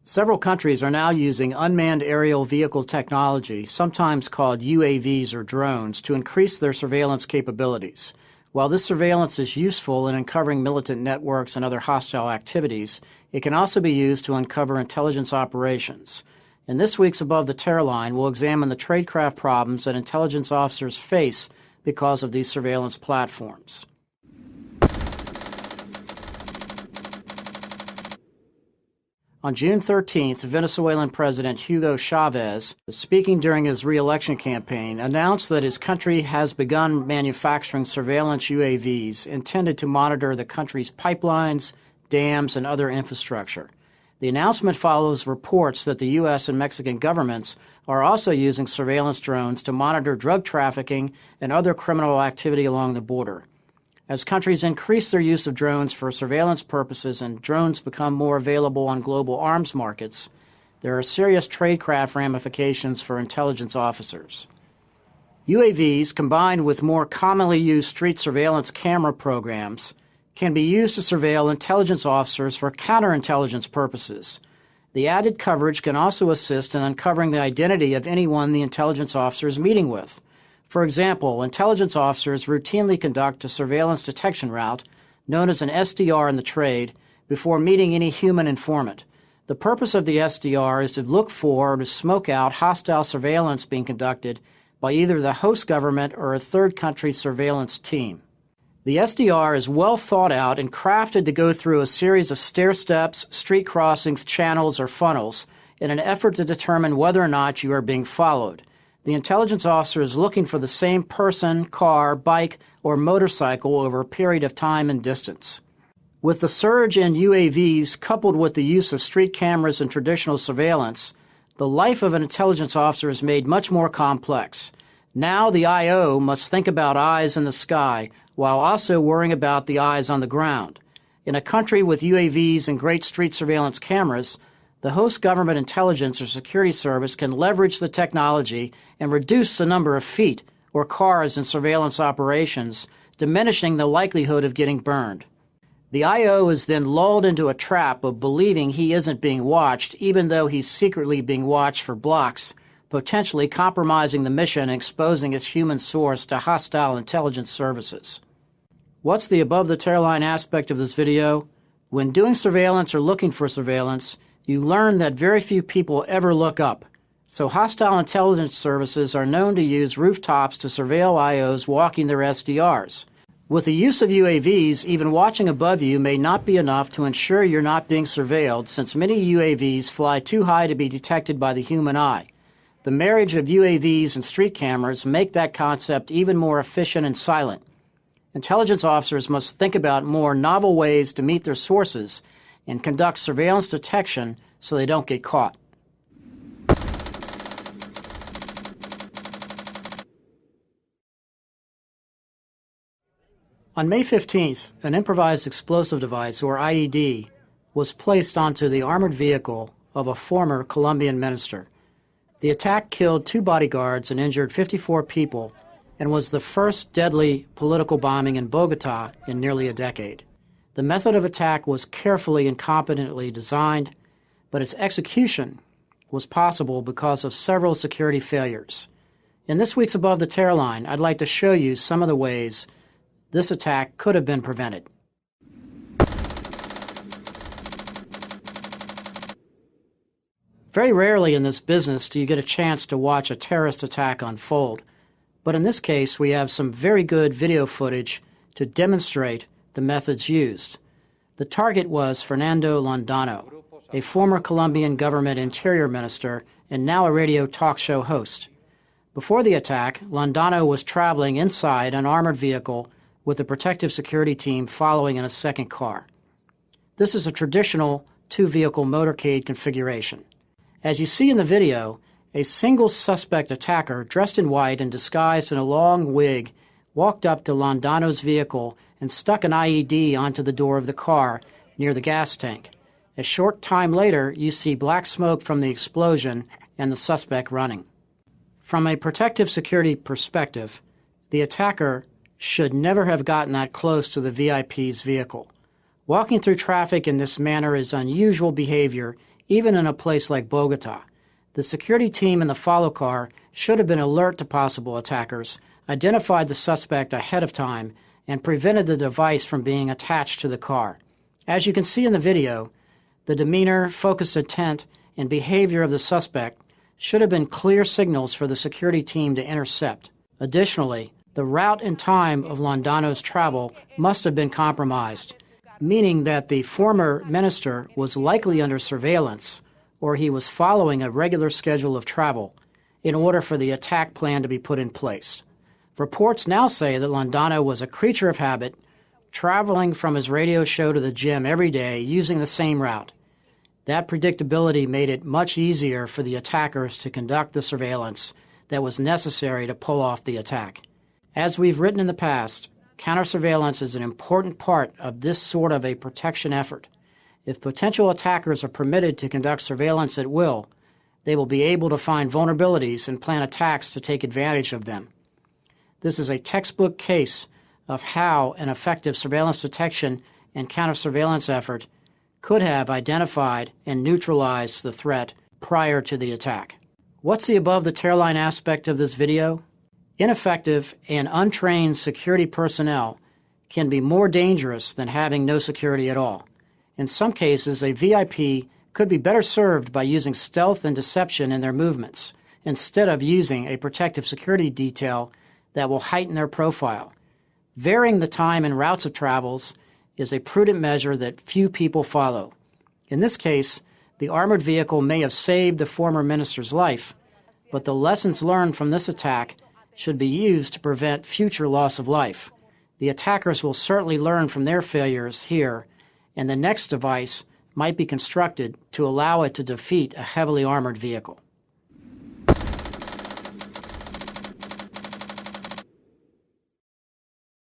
Several countries are now using unmanned aerial vehicle technology, sometimes called UAVs or drones, to increase their surveillance capabilities. While this surveillance is useful in uncovering militant networks and other hostile activities, it can also be used to uncover intelligence operations. In this week's Above the Terror Line, we'll examine the tradecraft problems that intelligence officers face because of these surveillance platforms. On June 13th, Venezuelan President Hugo Chavez, speaking during his re-election campaign, announced that his country has begun manufacturing surveillance UAVs intended to monitor the country's pipelines, dams, and other infrastructure. The announcement follows reports that the U.S. and Mexican governments are also using surveillance drones to monitor drug trafficking and other criminal activity along the border. As countries increase their use of drones for surveillance purposes and drones become more available on global arms markets, there are serious tradecraft ramifications for intelligence officers. UAVs, combined with more commonly used street surveillance camera programs, can be used to surveil intelligence officers for counterintelligence purposes. The added coverage can also assist in uncovering the identity of anyone the intelligence officer is meeting with. For example, intelligence officers routinely conduct a surveillance detection route, known as an SDR in the trade, before meeting any human informant. The purpose of the SDR is to look for or to smoke out hostile surveillance being conducted by either the host government or a third country surveillance team. The SDR is well thought out and crafted to go through a series of stair steps, street crossings, channels, or funnels in an effort to determine whether or not you are being followed. The intelligence officer is looking for the same person, car, bike, or motorcycle over a period of time and distance. With the surge in UAVs coupled with the use of street cameras and traditional surveillance, the life of an intelligence officer is made much more complex. Now the IO must think about eyes in the sky while also worrying about the eyes on the ground. In a country with UAVs and great street surveillance cameras, the host government intelligence or security service can leverage the technology and reduce the number of feet or cars in surveillance operations, diminishing the likelihood of getting burned. The IO is then lulled into a trap of believing he isn't being watched, even though he's secretly being watched for blocks, potentially compromising the mission and exposing its human source to hostile intelligence services. What's the above the terror line aspect of this video? When doing surveillance or looking for surveillance, you learn that very few people ever look up. So hostile intelligence services are known to use rooftops to surveil IOs walking their SDRs. With the use of UAVs, even watching above you may not be enough to ensure you're not being surveilled, since many UAVs fly too high to be detected by the human eye. The marriage of UAVs and street cameras make that concept even more efficient and silent. Intelligence officers must think about more novel ways to meet their sources and conduct surveillance detection so they don't get caught. On May 15th, an improvised explosive device, or IED, was placed onto the armored vehicle of a former Colombian minister. The attack killed 2 bodyguards and injured 54 people and was the first deadly political bombing in Bogota in nearly a decade. The method of attack was carefully and competently designed, but its execution was possible because of several security failures. In this week's Above the Terror Line, I'd like to show you some of the ways this attack could have been prevented. Very rarely in this business do you get a chance to watch a terrorist attack unfold, but in this case we have some very good video footage to demonstrate the methods used. The target was Fernando Londano, a former Colombian government interior minister and now a radio talk show host. Before the attack, Londano was traveling inside an armored vehicle with a protective security team following in a second car. This is a traditional 2-vehicle motorcade configuration. As you see in the video, a single suspect attacker dressed in white and disguised in a long wig walked up to Londano's vehicle and stuck an IED onto the door of the car near the gas tank. A short time later, you see black smoke from the explosion and the suspect running. From a protective security perspective, the attacker should never have gotten that close to the VIP's vehicle. Walking through traffic in this manner is unusual behavior, even in a place like Bogota. The security team in the follow car should have been alert to possible attackers, identified the suspect ahead of time, and prevented the device from being attached to the car. As you can see in the video, the demeanor, focused intent, and behavior of the suspect should have been clear signals for the security team to intercept. Additionally, the route and time of Londano's travel must have been compromised, meaning that the former minister was likely under surveillance or he was following a regular schedule of travel in order for the attack plan to be put in place. Reports now say that Londano was a creature of habit, traveling from his radio show to the gym every day using the same route. That predictability made it much easier for the attackers to conduct the surveillance that was necessary to pull off the attack. As we've written in the past, counter-surveillance is an important part of this sort of a protection effort. If potential attackers are permitted to conduct surveillance at will, they will be able to find vulnerabilities and plan attacks to take advantage of them. This is a textbook case of how an effective surveillance detection and counter-surveillance effort could have identified and neutralized the threat prior to the attack. What's the above-the-tearline aspect of this video? Ineffective and untrained security personnel can be more dangerous than having no security at all. In some cases, a VIP could be better served by using stealth and deception in their movements, instead of using a protective security detail that will heighten their profile. Varying the time and routes of travels is a prudent measure that few people follow. In this case, the armored vehicle may have saved the former minister's life, but the lessons learned from this attack should be used to prevent future loss of life. The attackers will certainly learn from their failures here, and the next device might be constructed to allow it to defeat a heavily armored vehicle.